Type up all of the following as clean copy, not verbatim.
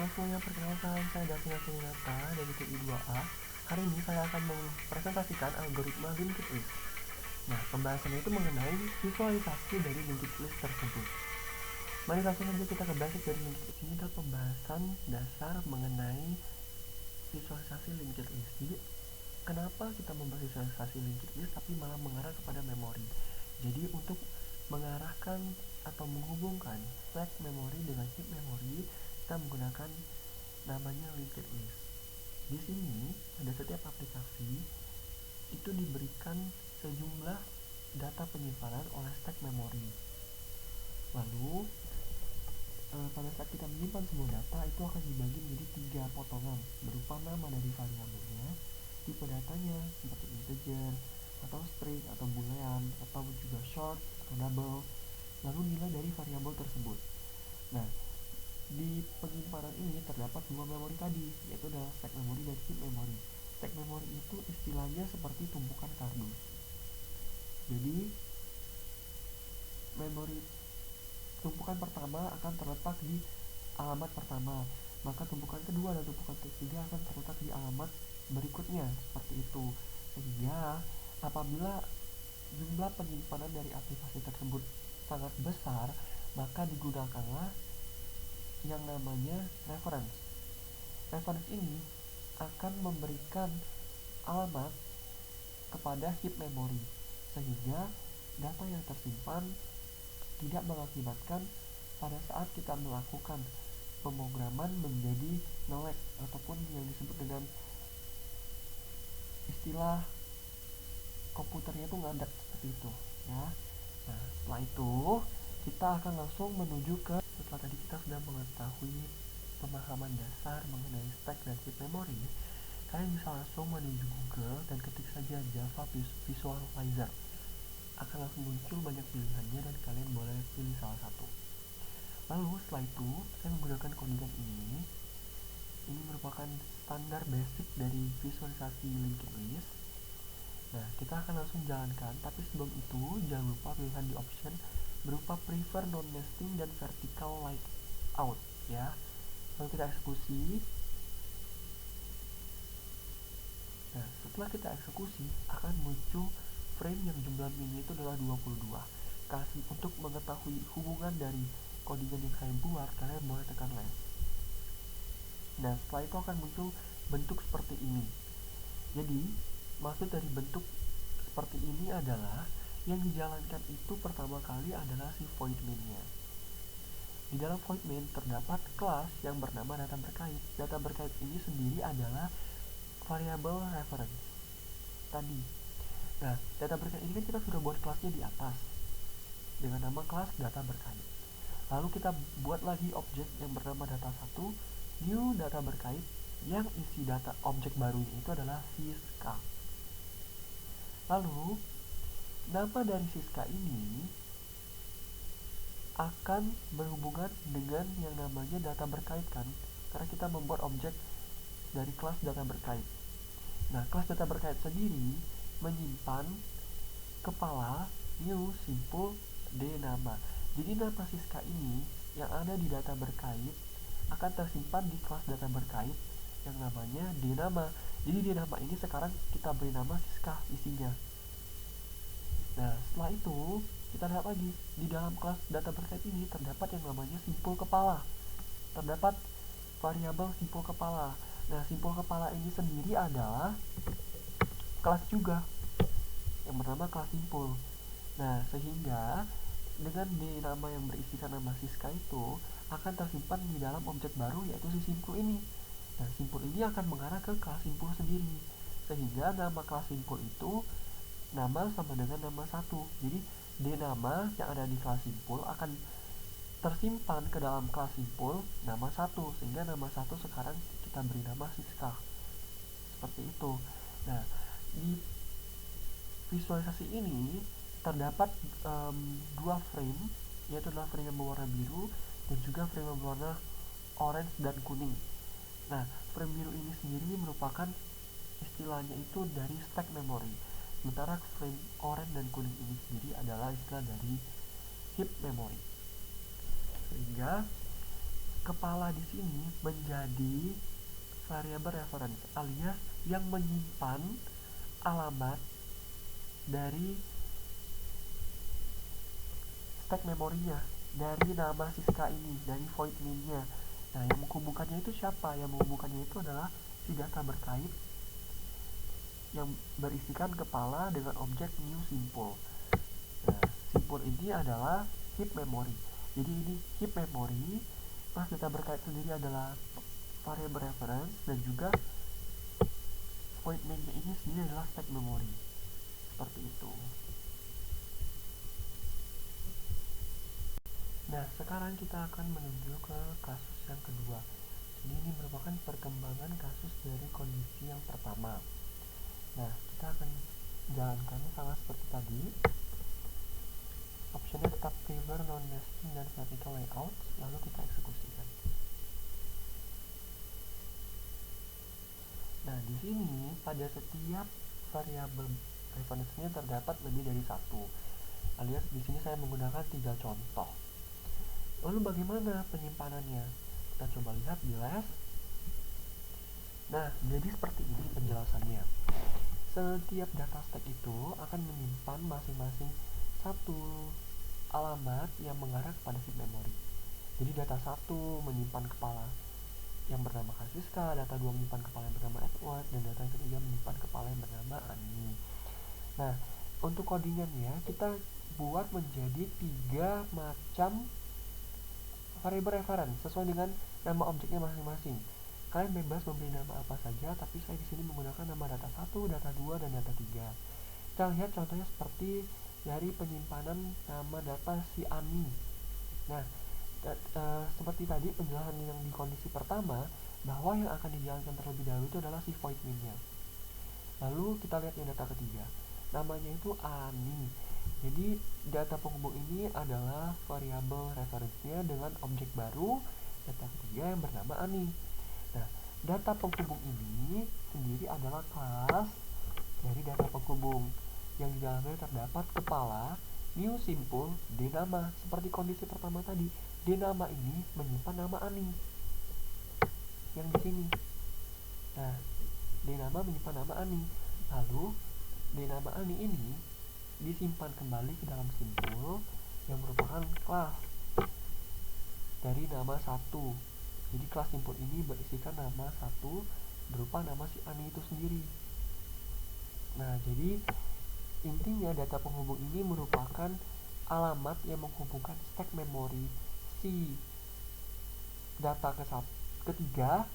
Halo semuanya, perkenalkan saya Davina Suminata dari TI 2A. Hari ini saya akan mempresentasikan algoritma linked list. Nah, pembahasannya itu mengenai visualisasi dari linked list tersebut. Mari langsung saja kita ke basic dari linked list. Ini adalah pembahasan dasar mengenai visualisasi linked list. Jadi, kenapa kita membahas visualisasi linked list tapi malah mengarah kepada memori? Jadi, untuk mengarahkan atau menghubungkan stack memori dengan heap memori, kita menggunakan namanya linked list. Di sini pada setiap aplikasi itu diberikan sejumlah data penyimpanan oleh stack memori. Lalu pada saat kita menyimpan semua data itu akan dibagi menjadi 3 potongan berupa nama dari variabelnya, tipe datanya seperti integer atau string atau boolean atau juga short atau double, lalu nilai dari variabel tersebut. Nah, di penyimpanan ini terdapat dua memori tadi, yaitu adalah stack memori dan heap memori. Stack memori itu istilahnya seperti tumpukan kardus. Jadi, memori tumpukan pertama akan terletak di alamat pertama, maka tumpukan kedua dan tumpukan ketiga akan terletak di alamat berikutnya, seperti itu. Sehingga apabila jumlah penyimpanan dari aplikasi tersebut sangat besar, maka digunakanlah yang namanya reference. Reference ini akan memberikan alamat kepada heap memory, sehingga data yang tersimpan tidak mengakibatkan pada saat kita melakukan pemrograman menjadi nge-lag ataupun yang disebut dengan istilah komputernya itu ngadat seperti itu ya. Nah, setelah itu kita akan langsung menuju ke, setelah tadi kita sudah mengetahui pemahaman dasar mengenai stack dan heap memory, kalian bisa langsung menuju Google dan ketik saja Java Visualizer. Akan langsung muncul banyak pilihannya dan kalian boleh pilih salah satu. Lalu setelah itu saya menggunakan codingan ini. Ini merupakan standar basic dari visualisasi linked list. Nah, kita akan langsung jalankan, tapi sebelum itu jangan lupa pilihan di option berupa prefer non-nesting dan vertical layout ya. Lalu kita eksekusi. Nah, setelah kita eksekusi akan muncul frame yang jumlah mini itu adalah 22. Untuk mengetahui hubungan dari codingan yang kalian buat, kalian boleh tekan left. Nah, setelah itu akan muncul bentuk seperti ini. Jadi, maksud dari bentuk seperti ini adalah yang dijalankan itu pertama kali adalah si void main-nya. Di dalam void main terdapat kelas yang bernama data berkait. Data berkait ini sendiri adalah variabel reference tadi. Nah, data berkait ini kan kita sudah buat kelasnya di atas dengan nama kelas data berkait. Lalu kita buat lagi objek yang bernama data1, new data berkait, yang isi data objek barunya itu adalah Siska. Lalu nama dari Siska ini akan berhubungan dengan yang namanya data berkait kan, karena kita membuat objek dari kelas data berkait. Nah, kelas data berkait sendiri menyimpan kepala, new, simpul, d nama. Jadi nama Siska ini yang ada di data berkait akan tersimpan di kelas data berkait yang namanya d nama. Jadi d nama ini sekarang kita beri nama Siska isinya. Nah, setelah itu kita lihat lagi di dalam kelas data berkait ini terdapat yang namanya simpul kepala. Terdapat variabel simpul kepala. Nah, simpul kepala ini sendiri adalah kelas juga yang bernama kelas simpul. Nah, sehingga dengan d nama yang berisikan nama Siska itu akan tersimpan di dalam objek baru yaitu si simpul ini. Nah, simpul ini akan mengarah ke kelas simpul sendiri, sehingga nama kelas simpul itu nama sama dengan nama 1. Jadi d nama yang ada di kelas simpul akan tersimpan ke dalam kelas simpul nama 1, sehingga nama 1 sekarang kita beri nama Siska. Seperti itu. Nah, di visualisasi ini terdapat dua frame, yaitu adalah frame yang berwarna biru dan juga frame yang berwarna orange dan kuning. Nah, frame biru ini sendiri merupakan istilahnya itu dari stack memory, sementara frame orange dan kuning ini sendiri adalah istilah dari heap memory. Sehingga kepala di sini menjadi variabel reference alias yang menyimpan alamat dari stack memorinya, dari nama Siska ini, dari void main-nya. Nah, yang menghubungkannya itu siapa? Yang menghubungkannya itu adalah si data berkait yang berisikan kepala dengan objek new simple. Nah, simple ini adalah heap memory. Jadi ini heap memory, pas data berkait sendiri adalah variable reference, dan juga void main-nya ini sendiri adalah stack memory. Seperti itu. Nah, sekarang kita akan menuju ke kasus yang kedua. Jadi ini merupakan perkembangan kasus dari kondisi yang pertama. Nah, kita akan jalankan sama seperti tadi. Optionnya tetap favor, non-nesting, dan vertical layout. Lalu kita eksekusikan. Nah, di sini pada setiap variabel reference-nya terdapat lebih dari satu. Alias di sini saya menggunakan 3 contoh. Lalu bagaimana penyimpanannya? Kita coba lihat di left. Nah, jadi seperti ini penjelasannya. Setiap data stack itu akan menyimpan masing-masing satu alamat yang mengarah kepada heap memory. Jadi data 1 menyimpan kepala yang bernama Kasiska, data 2 menyimpan kepala yang bernama Edward, dan data yang ketiga menyimpan kepala yang bernama Ani. Nah, untuk codingannya kita buat menjadi 3 macam variable reference sesuai dengan nama objeknya masing-masing. Kalian bebas memberi nama apa saja, tapi saya di sini menggunakan nama data 1, data 2, dan data 3. Kita lihat contohnya seperti dari penyimpanan nama data si Ani. Nah, seperti tadi penjelasan yang di kondisi pertama, bahwa yang akan dijalankan terlebih dahulu itu adalah si void main-nya. Lalu kita lihat yang data ketiga, namanya itu Ani. Jadi data penghubung ini adalah variabel reference-nya dengan objek baru data ketiga yang bernama Ani. Nah, data penghubung ini sendiri adalah kelas dari data penghubung yang di dalamnya terdapat kepala, new simple, dnama. Seperti kondisi pertama tadi, dnama ini menyimpan nama Ani yang di sini. Nah, dnama menyimpan nama Ani. Lalu dnama Ani ini disimpan kembali ke dalam simpul yang merupakan kelas dari nama 1. Jadi kelas simpul ini berisikan nama 1 berupa nama si Ani itu sendiri. Nah, jadi intinya data penghubung ini merupakan alamat yang menghubungkan stack memori si data ketiga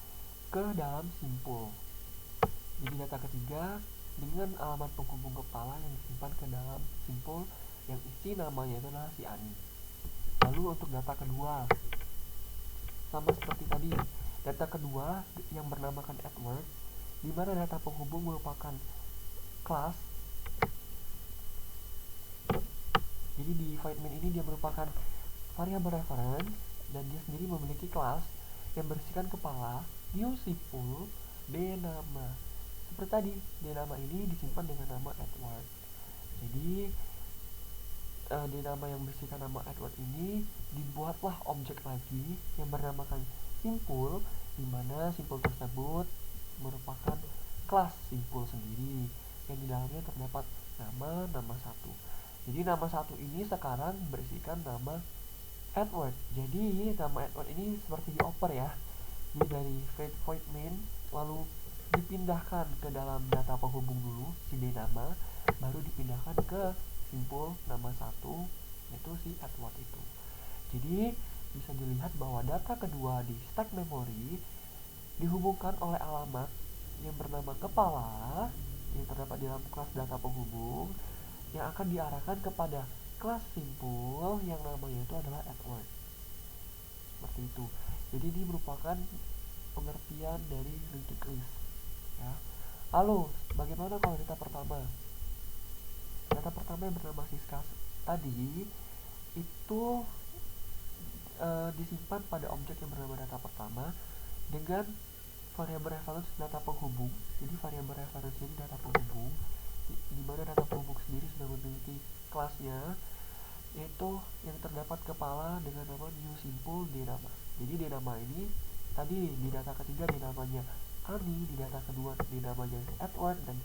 ke dalam simpul. Jadi data ketiga dengan alamat penghubung kepala yang disimpan ke dalam simpul yang isi namanya itu adalah si Ani. Lalu untuk data kedua, sama seperti tadi, data kedua yang bernamakan Edward, di mana data penghubung merupakan kelas. Jadi di void main ini dia merupakan variabel reference dan dia sendiri memiliki kelas yang berisikan kepala, new simple, dnama. Seperti tadi, dnama ini disimpan dengan nama Edward. Jadi dnama yang berisikan nama Edward ini dibuatlah objek lagi yang bernamakan simple, di mana simple tersebut merupakan kelas simple sendiri yang di dalamnya terdapat nama 1. Jadi nama 1 ini sekarang berisikan nama Edward. Jadi nama Edward ini seperti dioper ya. Jadi dari void main lalu dipindahkan ke dalam data penghubung dulu si dnama, baru dipindahkan ke simpul nama 1 yaitu si Edward itu. Jadi bisa dilihat bahwa data kedua di stack memory dihubungkan oleh alamat yang bernama kepala yang terdapat di dalam kelas data penghubung yang akan diarahkan kepada kelas simpul yang namanya itu adalah Edward. Seperti itu. Jadi ini merupakan pengertian dari linked list ya. Lalu bagaimana kalau data pertama? Data pertama yang bernama Siska tadi itu disimpan pada objek yang bernama data pertama dengan variabel reference data penghubung. Jadi variabel reference ini data penghubung, di mana data penghubung sendiri sudah memiliki kelasnya, yaitu yang terdapat kepala dengan nama new simple dnama. Jadi di nama ini tadi di data ketiga di namanya Ani, di data kedua di namanya Edward, dan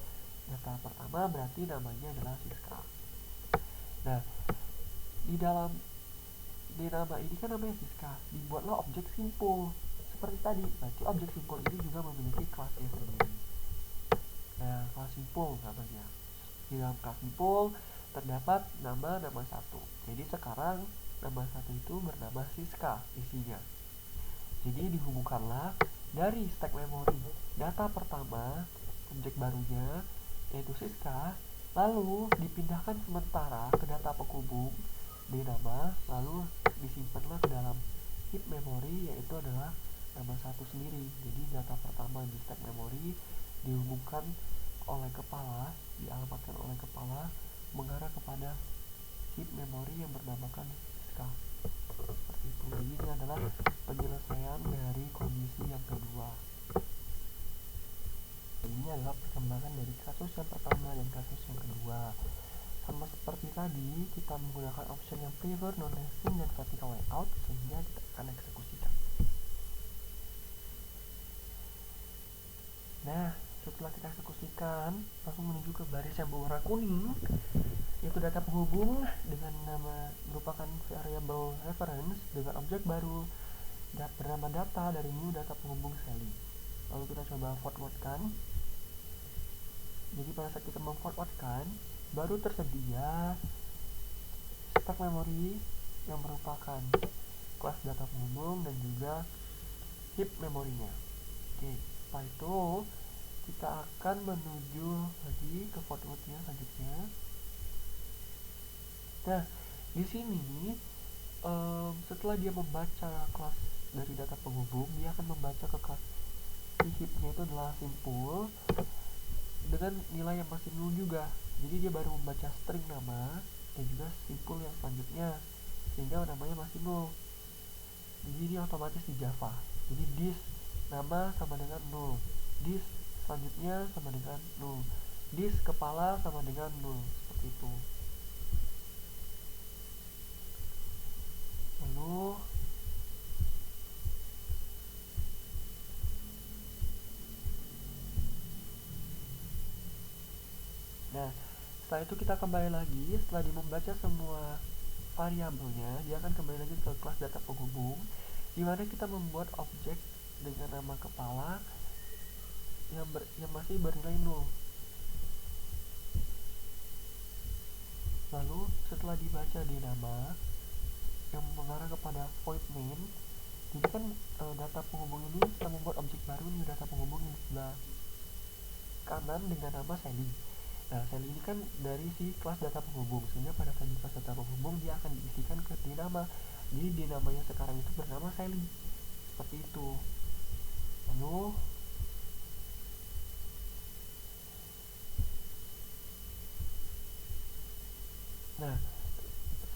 data pertama berarti namanya adalah Siska. Nah, di dalam di nama ini kan namanya Siska, dibuatlah objek simpul seperti tadi. Berarti objek simpul ini juga memiliki kelasnya sendiri. Nah, kelas simpul namanya. Di dalam kelas simpul terdapat nama satu. Jadi sekarang nama satu itu bernama Siska isinya. Jadi dihubungkanlah dari stack memori data pertama objek barunya yaitu Siska, lalu dipindahkan sementara ke data penghubung di nama, lalu disimpanlah ke dalam heap memori yaitu adalah nama satu sendiri. Jadi data pertama di stack memori dihubungkan oleh kepala, dialamatkan oleh kepala mengarah kepada heap memori yang bernamakan Siska. Seperti itu. Jadi ini adalah penyelesaian dari kondisi yang kedua. Ini adalah perkembangan dari kasus yang pertama dan kasus yang kedua. Sama seperti tadi, kita menggunakan option yang prefer, non-nesting, dan vertical layout sehingga kita akan eksekusikan. Nah, setelah kita eksekusikan, langsung menuju ke baris yang berwarna kuning, yaitu data penghubung dengan nama merupakan variable reference dengan objek baru bernama data dari new data penghubung Sally. Lalu kita coba forwardkan. Jadi pada saat kita memforwardkan, baru tersedia stack memori yang merupakan kelas data penghubung dan juga heap memorinya. Oke, setelah itu kita akan menuju lagi ke forwardnya selanjutnya. Nah, di sini setelah dia membaca kelas dari data penghubung, dia akan membaca ke kelas si heapnya itu adalah simpul dengan nilai yang masih nol juga. Jadi dia baru membaca string nama dan juga simpul yang selanjutnya sehingga namanya masih nol. Jadi ini otomatis di Java. Jadi this nama sama dengan nol, this selanjutnya sama dengan nol, this kepala sama dengan nol, seperti itu. Lalu nah, setelah itu kita kembali lagi. Setelah dia membaca semua variabelnya, dia akan kembali lagi ke kelas data penghubung, di mana kita membuat objek dengan nama kepala yang masih bernilai 0. Lalu setelah dibaca di nama yang mengarah kepada void main, jadi kan data penghubung ini kita membuat objek baru nih, data penghubung yang sebelah kanan dengan nama Sally. Nah, Sally ini kan dari si kelas data penghubung, sehingga pada saat di kelas data penghubung dia akan diisikan ke dinama. Jadi dinamanya sekarang itu bernama Sally. Seperti itu. Lalu nah,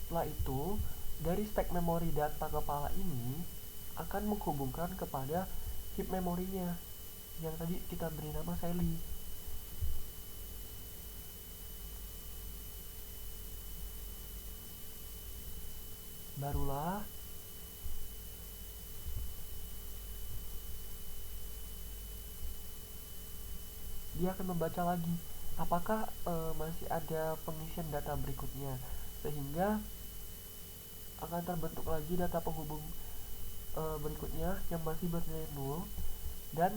setelah itu dari stack memori data kepala ini akan menghubungkan kepada heap memorinya yang tadi kita beri nama Sally. Barulah dia akan membaca lagi apakah masih ada pengisian data berikutnya, sehingga akan terbentuk lagi data penghubung berikutnya yang masih bernilai 0 dan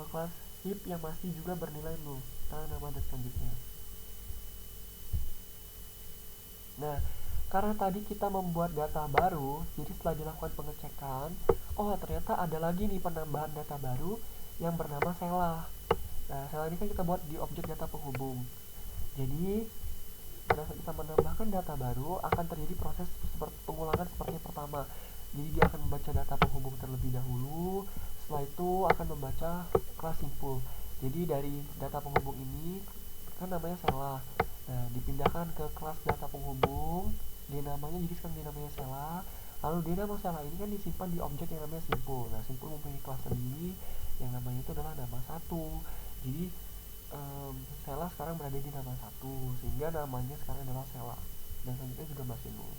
kelas heap yang masih juga bernilai 0 karena nama dan selanjutnya. Nah, karena tadi kita membuat data baru, jadi setelah dilakukan pengecekan, oh ternyata ada lagi nih penambahan data baru yang bernama Sela. Nah, Sela ini kan kita buat di objek data penghubung. Jadi, pada saat kita menambahkan data baru, akan terjadi proses pengulangan seperti yang pertama. Jadi dia akan membaca data penghubung terlebih dahulu, setelah itu akan membaca kelas simpul. Jadi dari data penghubung ini kan namanya Sela. Nah, dipindahkan ke kelas data penghubung, dia namanya jadi sekarang dia namanya Sela. Lalu dia nama Sela ini kan disimpan di objek yang namanya simpul. Nah, simpul mempunyai kelas sendiri yang namanya itu adalah nama satu. Jadi Sela sekarang berada di nama satu sehingga namanya sekarang adalah Sela dan selanjutnya juga masih nol.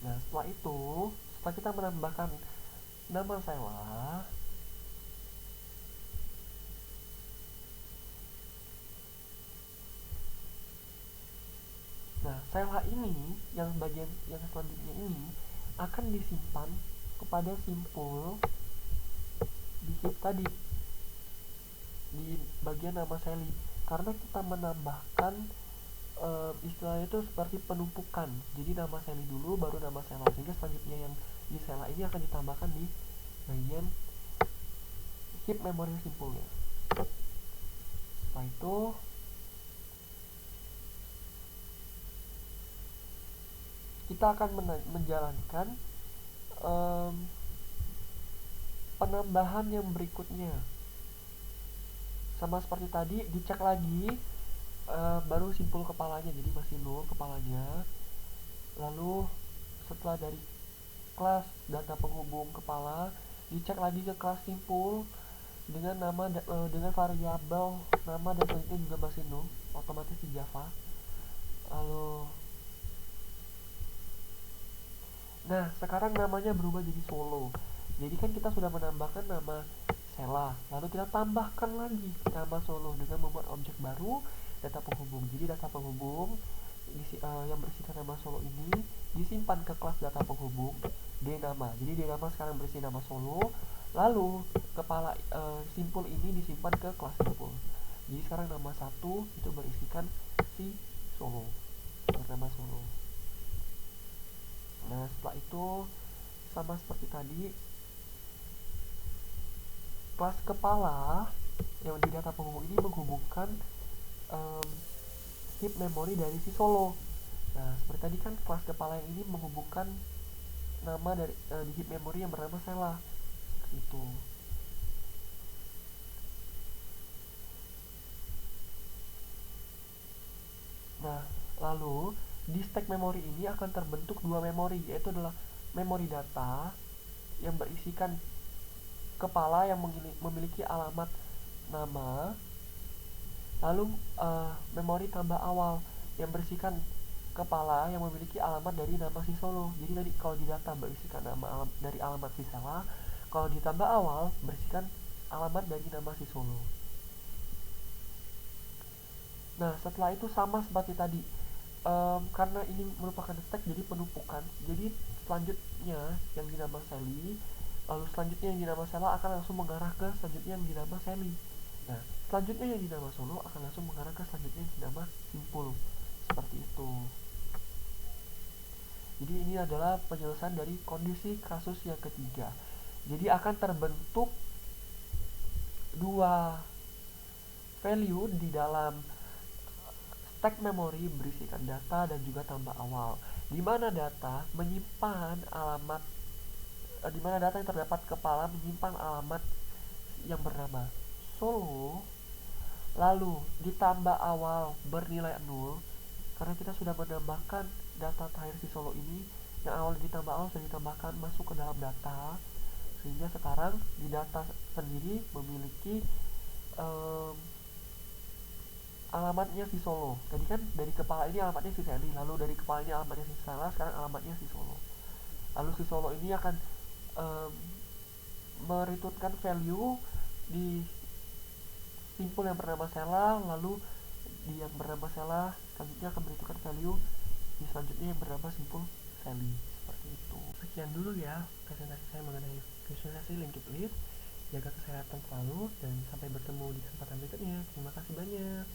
Nah, setelah kita menambahkan nama Sela, nah Sela ini yang bagian yang selanjutnya ini akan disimpan kepada simpul di hip tadi, di bagian nama Sally, karena kita menambahkan istilahnya itu seperti penumpukan. Jadi nama Sally dulu baru nama Sela, sehingga selanjutnya yang di Sela ini akan ditambahkan di bagian heap memory simpulnya. Setelah itu kita akan menjalankan penambahan yang berikutnya. Sama seperti tadi, dicek lagi baru simpul kepalanya, jadi masih 0 kepalanya. Lalu setelah dari kelas data penghubung kepala, dicek lagi ke kelas simpul dengan nama dengan variabel nama dan selanjutnya juga masih 0, otomatis di Java. Lalu nah, sekarang namanya berubah jadi Solo. Jadi kan kita sudah menambahkan nama Sela, lalu kita tambahkan lagi nama Solo dengan membuat objek baru data penghubung. Jadi data penghubung yang berisikan nama Solo ini disimpan ke kelas data penghubung dnama. Jadi dnama sekarang berisi nama Solo, lalu kepala simpul ini disimpan ke kelas simpul. Jadi sekarang nama 1 itu berisikan si Solo, bernama Solo. Nah, setelah itu sama seperti tadi, kelas kepala yang di data penghubung ini menghubungkan heap memori dari si Solo. Nah, seperti tadi kan kelas kepala yang ini menghubungkan nama dari di heap memori yang bernama Sela. Seperti itu. Nah, lalu di stack memori ini akan terbentuk dua memori, yaitu adalah memori data yang berisikan kepala yang memiliki alamat nama, lalu memori tambah awal yang berisikan kepala yang memiliki alamat dari nama si Solo. Jadi tadi kalau di data berisikan nama dari alamat si Sela, kalau ditambah awal berisikan alamat dari nama si Solo. Nah, setelah itu sama seperti tadi, karena ini merupakan stack jadi penumpukan. Jadi selanjutnya yang dinama Sally, lalu selanjutnya yang dinama Sela akan langsung mengarah ke selanjutnya yang dinama Sally. Nah, selanjutnya yang dinama Solo akan langsung mengarah ke selanjutnya yang dinama simpul. Seperti itu. Jadi ini adalah penyelesaian dari kondisi kasus yang ketiga. Jadi akan terbentuk dua value di dalam stack memori berisikan data dan juga tambah awal. Di mana data menyimpan alamat di mana data yang terdapat kepala menyimpan alamat yang bernama Solo, lalu ditambah awal bernilai 0 karena kita sudah menambahkan data terakhir si Solo ini, yang awal ditambah awal sudah ditambahkan masuk ke dalam data, sehingga sekarang di data sendiri memiliki alamatnya si Solo. Tadi kan dari kepala ini alamatnya si Sally, lalu dari kepala ini alamatnya si Sela, sekarang alamatnya si Solo. Lalu si Solo ini akan mereturnkan value di simpul yang bernama Sela, lalu di yang bernama Sela selanjutnya akan mereturnkan value di selanjutnya yang bernama simpul Sally. Seperti itu. Sekian dulu ya presentasi saya mengenai visualisasi linked list. Jaga kesehatan selalu dan sampai bertemu di kesempatan berikutnya. Terima kasih banyak.